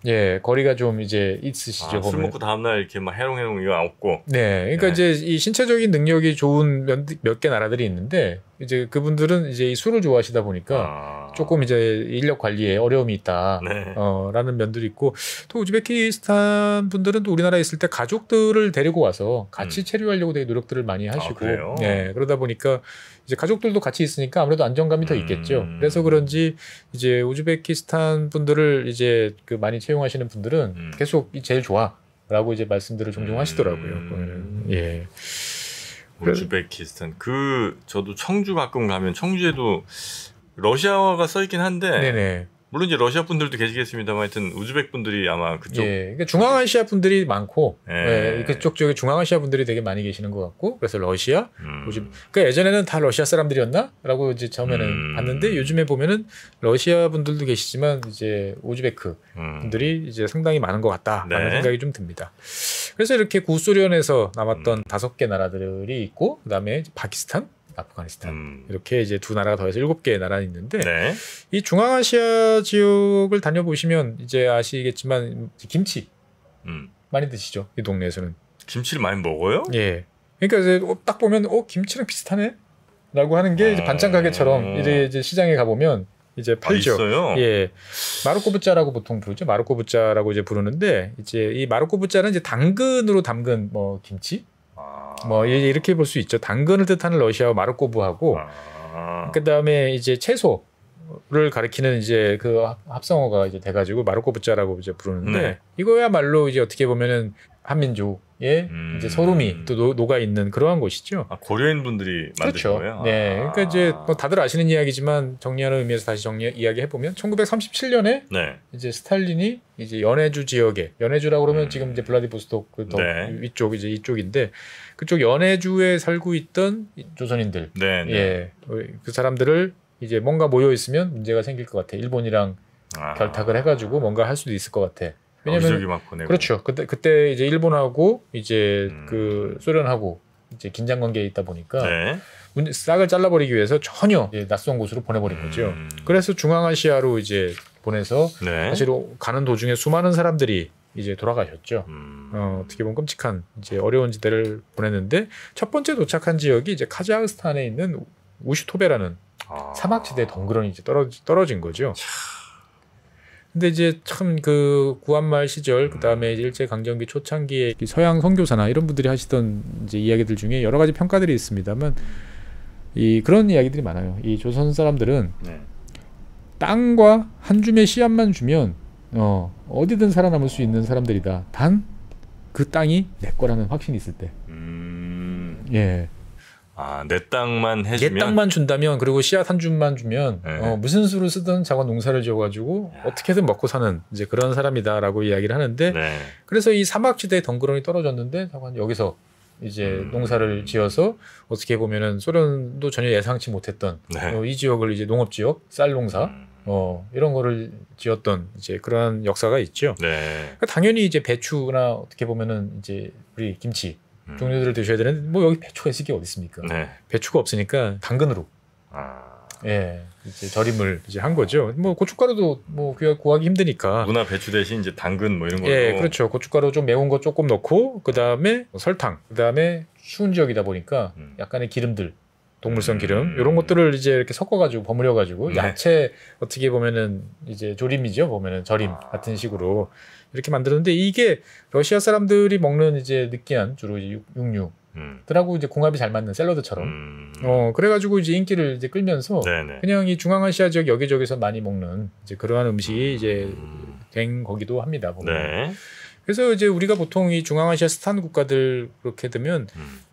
예, 거리가 좀 이제 있으시죠. 술 먹고 다음날 이렇게 막 해롱해롱 이거 없고. 네, 그러니까 네. 이제 이 신체적인 능력이 좋은 몇 개 나라들이 있는데 이제 그분들은 이제 이 술을 좋아하시다 보니까 조금 이제 인력 관리에 어려움이 있다. 네. 라는 면들이 있고 또 우즈베키스탄 분들은 또 우리나라에 있을 때 가족들을 데리고 와서 같이 체류하려고 되게 노력들을 많이 하시고, 네, 그러다 보니까 이제 가족들도 같이 있으니까 아무래도 안정감이 더 있겠죠. 그래서 그런지 이제 우즈베키스탄 분들을 이제 그 많이 채용하시는 분들은 계속 제일 좋아라고 이제 말씀들을 종종 하시더라고요. 예. 우즈베키스탄 저도 청주 가끔 가면 청주에도 러시아어가 써 있긴 한데 네네. 물론 이제 러시아 분들도 계시겠습니다만 하여튼 우즈벡 분들이 아마 그쪽 예, 그러니까 중앙아시아 분들이 많고 예, 그쪽 지역에 중앙아시아 분들이 되게 많이 계시는 것 같고 그래서 러시아, 그러니까 예전에는 다 러시아 사람들이었나라고 이제 처음에는 봤는데 요즘에 보면은 러시아 분들도 계시지만 이제 우즈베크 분들이 이제 상당히 많은 것 같다라는 생각이 좀 듭니다. 그래서 이렇게 구소련에서 남았던 5개 나라들이 있고 그다음에 파키스탄, 아프가니스탄 이렇게 이제 두 나라가 더해서 7개의 나라가 있는데 이 중앙아시아 지역을 다녀보시면 이제 아시겠지만 김치 많이 드시죠. 이 동네에서는 김치를 많이 먹어요? 예. 그러니까 이제 딱 보면 김치랑 비슷하네 라고 하는 게 이제 반찬 가게처럼 이제 시장에 가보면 이제 팔죠. 있어요? 예. 마르코브짜라고 보통 부르죠. 마르코브짜라고 이제 부르는데 이제 이 마르코브짜는 이제 당근으로 담근 뭐 김치 뭐 이렇게 볼 수 있죠. 당근을 뜻하는 러시아어 마르코브하고 그다음에 이제 채소를 가리키는 이제 그 합성어가 이제 돼가지고 마르코브짜라고 이제 부르는데 이거야말로 이제 어떻게 보면은 한민족의 이제 서름이 또 녹아 있는 그러한 곳이죠. 고려인 분들이 만드신 거예요? 네, 그러니까 이제 뭐 다들 아시는 이야기지만 정리하는 의미에서 다시 이야기해 보면 1937년에 이제 스탈린이 이제 연해주 지역에 연해주라고 그러면 지금 이제 블라디보스토크 그 더 위쪽 이제 이쪽인데 그쪽 연해주에 살고 있던 조선인들, 예, 그 사람들을 이제 뭔가 모여 있으면 문제가 생길 것 같아. 일본이랑 결탁을 해가지고 뭔가 할 수도 있을 것 같아. 왜냐면 그렇죠. 그때 이제 일본하고 이제 그 소련하고 이제 긴장 관계에 있다 보니까 싹을 잘라버리기 위해서 전혀 이제 낯선 곳으로 보내버린 거죠. 그래서 중앙아시아로 이제 보내서 사실 가는 도중에 수많은 사람들이 이제 돌아가셨죠. 어떻게 보면 끔찍한 이제 어려운 지대를 보냈는데 첫 번째 도착한 지역이 이제 카자흐스탄에 있는 우슈토베라는 사막지대에 덩그러니 이제 떨어진 거죠. 근데 이제 참 그 구한말 시절 그다음에 일제 강점기 초창기에 서양 선교사나 이런 분들이 하시던 이제 이야기들 중에 여러 가지 평가들이 있습니다만 그런 이야기들이 많아요. 이 조선 사람들은 땅과 한 줌의 씨앗만 주면 어디든 살아남을 수 있는 사람들이다. 단 그 땅이 내 거라는 확신이 있을 때. 예. 내 땅만 해주면 내 땅만 준다면 그리고 씨앗 한 줌만 주면 무슨 수를 쓰든 자원 농사를 지어가지고 어떻게든 먹고 사는 이제 그런 사람이다라고 이야기를 하는데 그래서 이 사막지대에 덩그러니 떨어졌는데 여기서 이제 농사를 지어서 어떻게 보면은 소련도 전혀 예상치 못했던 이 지역을 이제 농업지역 쌀 농사 이런 거를 지었던 이제 그런 역사가 있죠. 그러니까 당연히 이제 배추나 어떻게 보면은 이제 우리 김치 종류들을 드셔야 되는데 뭐 여기 배추가 있을 게 어디 있습니까? 배추가 없으니까 당근으로 예, 이제 절임을 이제 한 거죠. 뭐 고춧가루도 뭐 구하기 힘드니까. 무나 배추 대신 이제 당근 뭐 이런 걸로. 예, 그렇죠. 고춧가루 좀 매운 거 조금 넣고 그 다음에 설탕, 그 다음에 추운 지역이다 보니까 약간의 기름들. 동물성 기름 이런 것들을 이제 이렇게 섞어가지고 버무려가지고 야채 어떻게 보면은 이제 조림이죠 보면은 절임 같은 식으로 이렇게 만드는데 이게 러시아 사람들이 먹는 이제 느끼한 주로 이제 육류들하고 이제 궁합이 잘 맞는 샐러드처럼 그래가지고 이제 인기를 이제 끌면서 그냥 이 중앙아시아 지역 여기저기서 많이 먹는 이제 그러한 음식이 이제 된 거기도 합니다 보면. 네. 그래서 이제 우리가 보통 이 중앙아시아 스탄 국가들 그렇게 되면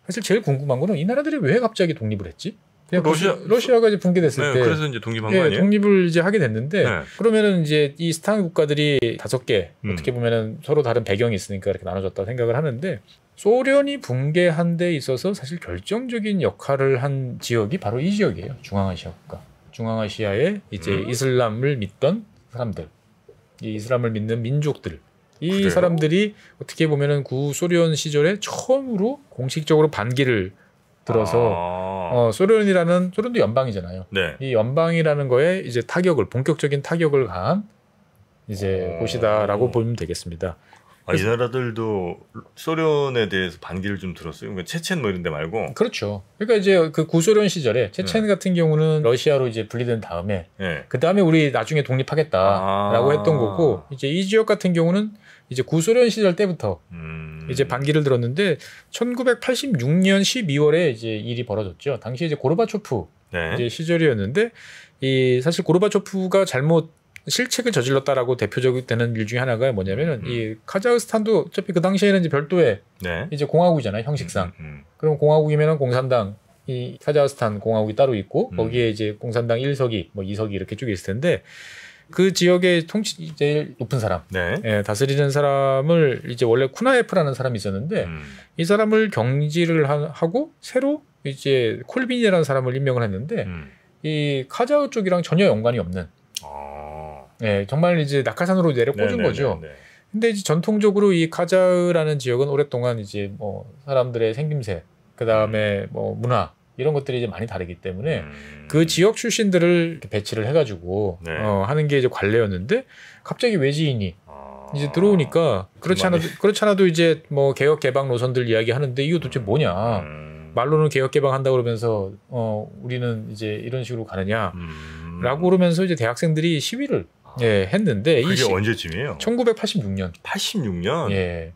사실 제일 궁금한 거는 이 나라들이 왜 갑자기 독립을 했지? 러시아가 이제 붕괴됐을 때 그래서 이제 독립한 거 아니에요? 독립을 이제 하게 됐는데 그러면은 이제 이 스탄 국가들이 5개 어떻게 보면은 서로 다른 배경이 있으니까 이렇게 나눠졌다 생각을 하는데 소련이 붕괴한 데 있어서 사실 결정적인 역할을 한 지역이 바로 이 지역이에요. 중앙아시아 국가. 중앙아시아에 이제 이슬람을 믿던 사람들, 이 이슬람을 믿는 민족들. 이 그래요? 사람들이 어떻게 보면은 구소련 시절에 처음으로 공식적으로 반기를 들어서 소련도 연방이잖아요. 네. 이 연방이라는 거에 이제 본격적인 타격을 가한 이제 곳이다라고 보면 되겠습니다. 이 나라들도 소련에 대해서 반기를 좀 들었어요. 그러니까 체첸 뭐 이런 데 말고. 그렇죠. 그러니까 이제 그 구소련 시절에 체첸 같은 경우는 러시아로 이제 분리된 다음에 그 다음에 우리 나중에 독립하겠다라고 했던 거고 이제 이 지역 같은 경우는 이제 구소련 시절 때부터 이제 반기를 들었는데 1986년 12월에 이제 일이 벌어졌죠. 당시 이제 고르바초프 이제 시절이었는데 이 사실 고르바초프가 잘못 실책을 저질렀다라고 대표적이 되는 일 중에 하나가 뭐냐면은 이 카자흐스탄도 어차피 그 당시에는 이제 별도의 이제 공화국이잖아요, 형식상. 그럼 공화국이면은 공산당 이 카자흐스탄 공화국이 따로 있고 거기에 이제 공산당 1서기, 뭐 2서기 이렇게 쭉 있을 텐데 그 지역의 통치 제일 높은 사람, 다스리는 사람을 이제 원래 쿠나예프라는 사람이 있었는데 이 사람을 경질을 하고 새로 이제 콜빈이라는 사람을 임명을 했는데 이 카자흐 쪽이랑 전혀 연관이 없는. 정말 이제 낙하산으로 내려 꽂은 거죠. 근데 이제 전통적으로 이 카자흐라는 지역은 오랫동안 이제 뭐 사람들의 생김새, 그 다음에 뭐 문화 이런 것들이 이제 많이 다르기 때문에 그 지역 출신들을 이렇게 배치를 해가지고 하는 게 이제 관례였는데 갑자기 외지인이 이제 들어오니까 그렇지 않아도 이제 뭐 개혁 개방 노선들 이야기하는데 이거 도대체 뭐냐? 말로는 개혁 개방한다 그러면서 우리는 이제 이런 식으로 가느냐라고 그러면서 이제 대학생들이 시위를 했는데 그게 언제쯤이에요? 1986년. 86년? 예.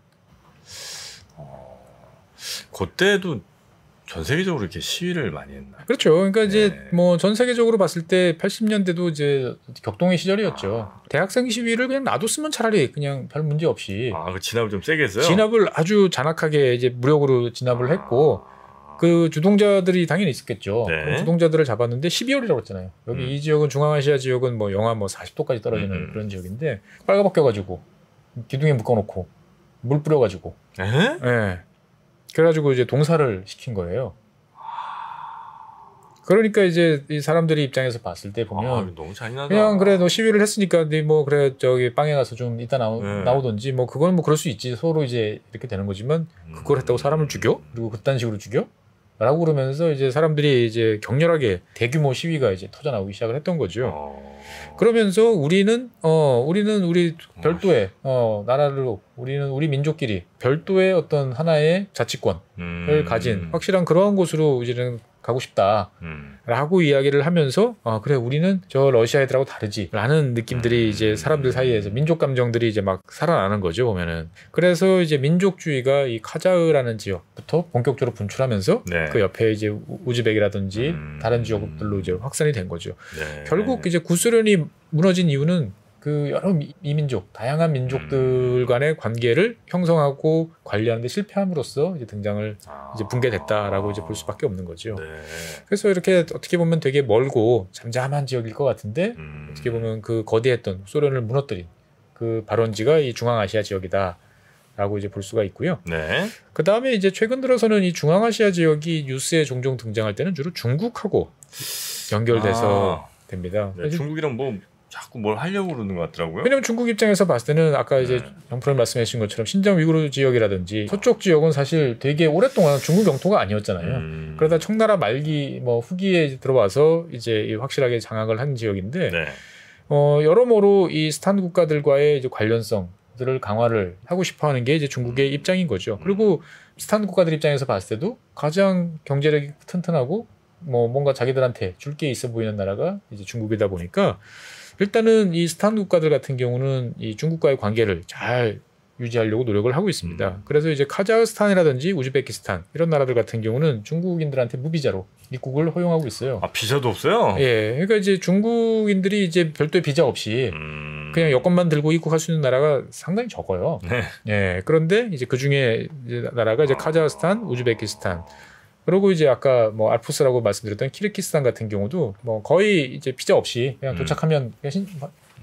그때도 전 세계적으로 이렇게 시위를 많이 했나? 그렇죠. 그러니까 이제 뭐 전 세계적으로 봤을 때 80년대도 이제 격동의 시절이었죠. 대학생 시위를 그냥 놔뒀으면 차라리 그냥 별 문제 없이. 그 진압을 좀 세게 했어요? 진압을 아주 잔악하게 이제 무력으로 진압을 했고 그 주동자들이 당연히 있었겠죠. 그럼 주동자들을 잡았는데 12월이라고 했잖아요. 여기 이 지역은 중앙아시아 지역은 뭐 영하 뭐 40도까지 떨어지는 그런 지역인데 빨가벗겨가지고 기둥에 묶어놓고 물 뿌려가지고. 그래가지고 이제 동사를 시킨 거예요. 그러니까 이제 이 사람들이 입장에서 봤을 때 보면 너무 잔인하다. 그냥 그래 너 시위를 했으니까 네 뭐 그래 저기 빵에 가서 좀 이따 나오던지 뭐 그건 뭐 그럴 수 있지 서로 이제 이렇게 되는 거지만 그걸 했다고 사람을 죽여? 그리고 그딴 식으로 죽여? 라고 그러면서 이제 사람들이 이제 격렬하게 대규모 시위가 이제 터져 나오기 시작을 했던 거죠. 그러면서 우리는 우리 별도의 나라로 우리 민족끼리 별도의 어떤 하나의 자치권을 가진 확실한 그러한 곳으로 이제는 가고 싶다라고 이야기를 하면서 그래 우리는 저 러시아 애들하고 다르지라는 느낌들이 이제 사람들 사이에서 민족 감정들이 이제 막 살아나는 거죠 보면은. 그래서 이제 민족주의가 이 카자흐라는 지역부터 본격적으로 분출하면서 그 옆에 이제 우즈벡이라든지 다른 지역들로 이제 확산이 된 거죠. 결국 이제 구소련이 무너진 이유는 그 여러 이민족, 다양한 민족들 간의 관계를 형성하고 관리하는 데 실패함으로써 이제 등장을 이제 붕괴됐다라고 이제 볼 수밖에 없는 거죠. 그래서 이렇게 어떻게 보면 되게 멀고 잠잠한 지역일 것 같은데 어떻게 보면 그 거대했던 소련을 무너뜨린 그 발원지가 이 중앙아시아 지역이다라고 이제 볼 수가 있고요. 그 다음에 이제 최근 들어서는 이 중앙아시아 지역이 뉴스에 종종 등장할 때는 주로 중국하고 연결돼서 됩니다. 중국이랑 뭐 자꾸 뭘 하려고 그러는 것 같더라고요. 왜냐면 중국 입장에서 봤을 때는 아까 이제 정프로님 말씀하신 것처럼 신장 위구르 지역이라든지 서쪽 지역은 사실 되게 오랫동안 중국 영토가 아니었잖아요. 그러다 청나라 말기 뭐 후기에 들어와서 이제 확실하게 장악을 한 지역인데 네. 여러모로 이 스탄 국가들과의 이제 관련성들을 강화를 하고 싶어하는 게 이제 중국의 입장인 거죠. 그리고 스탄 국가들 입장에서 봤을 때도 가장 경제력이 튼튼하고 뭐 뭔가 자기들한테 줄 게 있어 보이는 나라가 이제 중국이다 보니까 일단은 이 스탄 국가들 같은 경우는 이 중국과의 관계를 잘 유지하려고 노력을 하고 있습니다. 그래서 이제 카자흐스탄이라든지 우즈베키스탄 이런 나라들 같은 경우는 중국인들한테 무비자로 입국을 허용하고 있어요. 아, 비자도 없어요? 예, 그러니까 이제 중국인들이 이제 별도의 비자 없이 그냥 여권만 들고 입국할 수 있는 나라가 상당히 적어요. 네. 예, 그런데 이제 그 중에 나라가 이제 카자흐스탄, 우즈베키스탄. 그리고 이제 아까 뭐 알프스라고 말씀드렸던 키르기스탄 같은 경우도 뭐 거의 이제 비자 없이 그냥 도착하면 그냥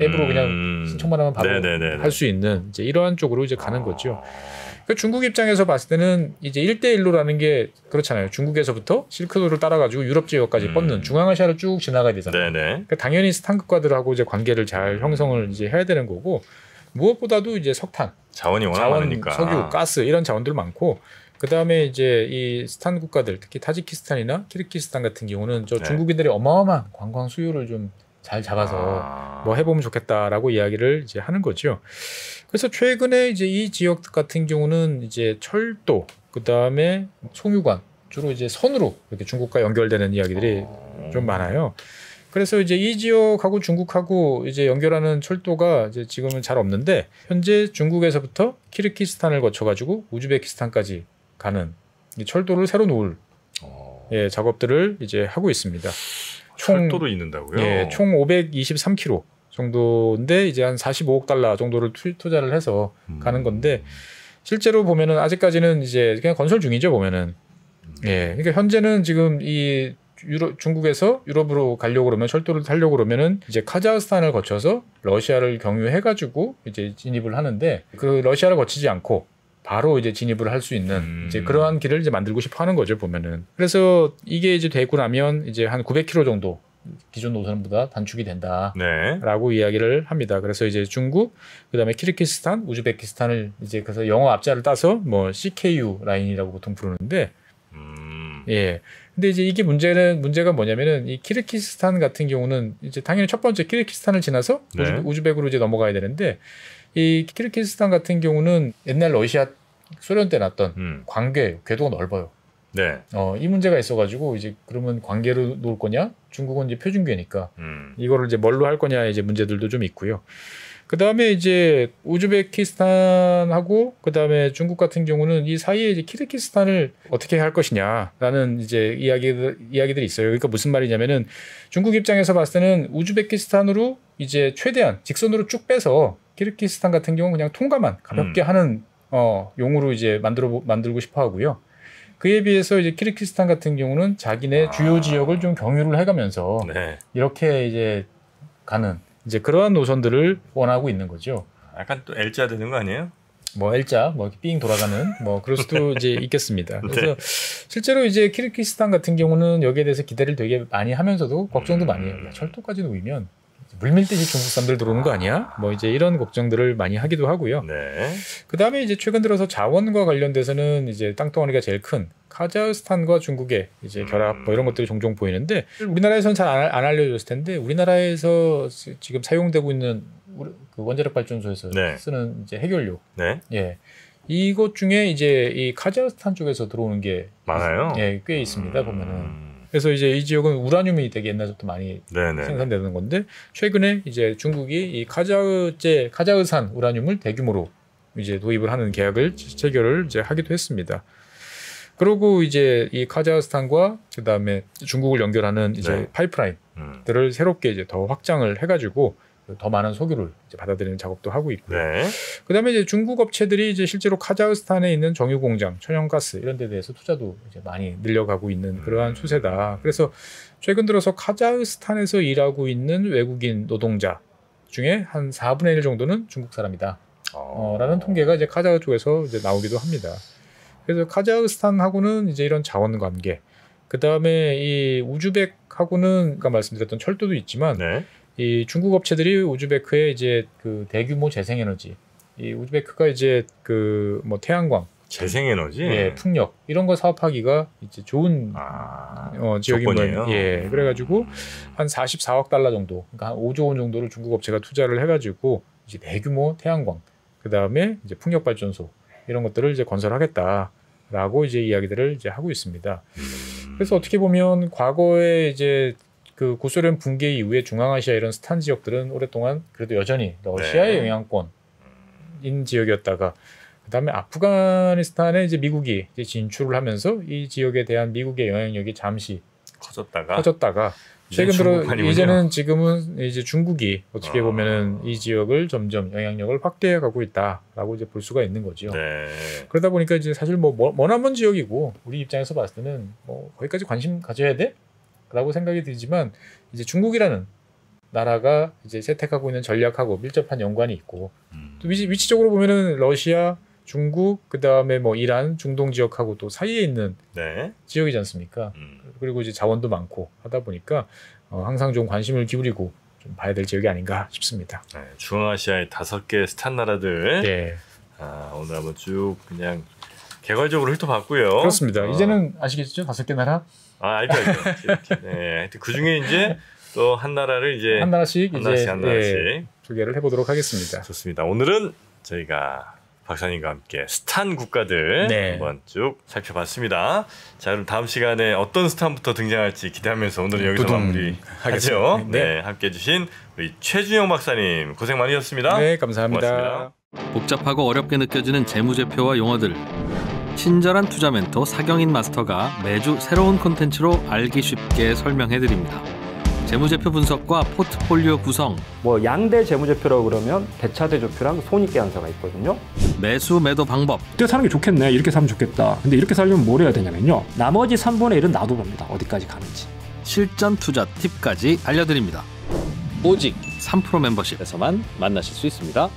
앱으로 그냥 신청만 하면 바로 할 수 있는 이제 이러한 쪽으로 이제 가는 거죠. 그러니까 중국 입장에서 봤을 때는 이제 1대1로라는 게 그렇잖아요. 중국에서부터 실크로드를 따라가지고 유럽 지역까지 뻗는 중앙아시아를 쭉 지나가야 되잖아요. 그러니까 당연히 스탄 국가들하고 이제 관계를 잘 형성을 이제 해야 되는 거고 무엇보다도 이제 석탄, 자원이 워낙 많으니까 석유, 가스 이런 자원들 많고. 그 다음에 이제 이 스탄 국가들, 특히 타지키스탄이나 키르기스탄 같은 경우는 저 중국인들이 어마어마한 관광 수요를 좀 잘 잡아서 뭐 해보면 좋겠다라고 이야기를 이제 하는 거죠. 그래서 최근에 이제 이 지역 같은 경우는 이제 철도, 그 다음에 송유관, 주로 이제 선으로 이렇게 중국과 연결되는 이야기들이 좀 많아요. 그래서 이제 이 지역하고 중국하고 이제 연결하는 철도가 이제 지금은 잘 없는데 현재 중국에서부터 키르기스탄을 거쳐가지고 우즈베키스탄까지 가는 이 철도를 새로 놓을 예, 작업들을 이제 하고 있습니다. 철도도 있는다고요? 예, 총 523km 정도인데 이제 한 45억 달러 정도를 투자를 해서 가는 건데 실제로 보면은 아직까지는 이제 그냥 건설 중이죠 보면은. 예, 그러니까 현재는 지금 이 중국에서 유럽으로 가려고 그러면 철도를 타려고 그러면은 이제 카자흐스탄을 거쳐서 러시아를 경유해가지고 이제 진입을 하는데 그 러시아를 거치지 않고 바로 이제 진입을 할 수 있는 이제 그러한 길을 이제 만들고 싶어 하는 거죠 보면은. 그래서 이게 이제 되고 나면 이제 한 900km 정도 기존 노선보다 단축이 된다라고 이야기를 합니다. 그래서 이제 중국, 그다음에 키르기스탄, 우즈베키스탄을 이제 그래서 영어 앞자를 따서 뭐 CKU 라인이라고 보통 부르는데, 예. 근데 이제 이게 문제가 뭐냐면은 이 키르기스탄 같은 경우는 이제 당연히 첫 번째 키르기스탄을 지나서 우즈벡으로 이제 넘어가야 되는데. 이 키르기스탄 같은 경우는 옛날 러시아 소련 때 났던 궤도가 넓어요. 네. 이 문제가 있어가지고 이제 그러면 관계로 놓을 거냐? 중국은 이제 표준궤니까 이거를 이제 뭘로 할 거냐 이제 문제들도 좀 있고요. 그 다음에 이제 우즈베키스탄하고 그 다음에 중국 같은 경우는 이 사이에 이제 키르기스탄을 어떻게 할 것이냐라는 이제 이야기들이 있어요. 그러니까 무슨 말이냐면은 중국 입장에서 봤을 때는 우즈베키스탄으로 이제 최대한 직선으로 쭉 빼서 키르기스탄 같은 경우는 그냥 통과만 가볍게 하는 용으로 이제 만들고 싶어 하고요. 그에 비해서 이제 키르기스탄 같은 경우는 자기네 주요 지역을 좀 경유를 해가면서 이렇게 이제 가는 이제 그러한 노선들을 원하고 있는 거죠. 약간 또 L자 되는 거 아니에요? 뭐 L자, 뭐 삥 돌아가는 뭐 그럴 수도 이제 있겠습니다. 그래서 실제로 이제 키르기스탄 같은 경우는 여기에 대해서 기대를 되게 많이 하면서도 걱정도 많이 해요. 야, 철도까지 놓이면 물밀듯이 중국 사람들 들어오는 거 아니야? 뭐 이제 이런 걱정들을 많이 하기도 하고요. 그 다음에 이제 최근 들어서 자원과 관련돼서는 이제 땅덩어리가 제일 큰 카자흐스탄과 중국의 이제 결합 뭐 이런 것들이 종종 보이는데 우리나라에서는 잘 안 알려졌을 텐데 우리나라에서 지금 사용되고 있는 그 원자력 발전소에서 쓰는 이제 해결료. 예. 이것 중에 이제 이 카자흐스탄 쪽에서 들어오는 게 많아요. 예, 꽤 있습니다. 보면은. 그래서 이제 이 지역은 우라늄이 되게 옛날부터 많이 생산되는 건데 최근에 이제 중국이 이 카자흐산 우라늄을 대규모로 이제 도입을 하는 계약을 체결을 이제 하기도 했습니다. 그리고 이제 이 카자흐스탄과 그 다음에 중국을 연결하는 이제 파이프라인들을 새롭게 이제 더 확장을 해가지고 더 많은 석유를 이제 받아들이는 작업도 하고 있고요. 그다음에 이제 중국 업체들이 이제 실제로 카자흐스탄에 있는 정유 공장, 천연가스 이런 데 대해서 투자도 이제 많이 늘려가고 있는 그러한 추세다. 그래서 최근 들어서 카자흐스탄에서 일하고 있는 외국인 노동자 중에 한 4분의 1 정도는 중국 사람이다. 라는 통계가 이제 카자흐 쪽에서 이제 나오기도 합니다. 그래서 카자흐스탄하고는 이제 이런 자원 관계, 그다음에 이 우즈벡하고는 아까 말씀드렸던 철도도 있지만 이 중국 업체들이 우즈베크의 이제 그 대규모 재생에너지, 이 우즈베크가 이제 그 뭐 태양광, 재생에너지, 예, 풍력 이런 거 사업하기가 이제 좋은 지역인 거예요. 예, 그래가지고 한 44억 달러 정도, 그러니까 한 5조 원 정도를 중국 업체가 투자를 해가지고 이제 대규모 태양광, 그 다음에 이제 풍력 발전소 이런 것들을 이제 건설하겠다라고 이제 이야기들을 이제 하고 있습니다. 그래서 어떻게 보면 과거에 이제 그 구소련 붕괴 이후에 중앙아시아 이런 스탄 지역들은 오랫동안 그래도 여전히 러시아의 영향권인 지역이었다가 그다음에 아프가니스탄에 이제 미국이 이제 진출을 하면서 이 지역에 대한 미국의 영향력이 잠시 커졌다가 최근 들어 이제는 지금은 이제 중국이 어떻게 보면은 이 지역을 점점 영향력을 확대해 가고 있다라고 이제 볼 수가 있는 거죠. 그러다 보니까 이제 사실 뭐 머나먼 지역이고 우리 입장에서 봤을 때는 뭐 거기까지 관심 가져야 돼? 라고 생각이 들지만 이제 중국이라는 나라가 이제 채택하고 있는 전략하고 밀접한 연관이 있고 또 위치적으로 보면은 러시아, 중국, 그 다음에 뭐 이란, 중동 지역하고 또 사이에 있는 지역이지 않습니까? 그리고 이제 자원도 많고 하다 보니까 항상 좀 관심을 기울이고 좀 봐야 될 지역이 아닌가 싶습니다. 중앙아시아의 5개 스탄 나라들 오늘 한번 쭉 그냥 개괄적으로 훑어봤고요. 그렇습니다. 이제는 아시겠죠? 5개 나라? 알죠. 하여튼 그 중에 이제 또 한 나라를 이제 한 나라씩 예, 소개를 해보도록 하겠습니다. 좋습니다. 오늘은 저희가 박사님과 함께 스탄 국가들 한번 쭉 살펴봤습니다. 자, 그럼 다음 시간에 어떤 스탄부터 등장할지 기대하면서 오늘은 여기서 마무리하죠. 함께해 주신 우리 최준영 박사님 고생 많으셨습니다. 네, 감사합니다. 고맙습니다. 복잡하고 어렵게 느껴지는 재무제표와 용어들. 친절한 투자 멘토 사경인 마스터가 매주 새로운 콘텐츠로 알기 쉽게 설명해드립니다. 재무제표 분석과 포트폴리오 구성, 뭐 양대 재무제표라고 그러면 대차대조표랑 손익계산서가 있거든요. 매수 매도 방법, 이때 사는 게 좋겠네, 이렇게 사면 좋겠다. 근데 이렇게 살려면 뭘 해야 되냐면요, 나머지 3분의 1은 놔둬봅니다. 어디까지 가는지. 실전 투자 팁까지 알려드립니다. 오직 3프로 멤버십에서만 만나실 수 있습니다.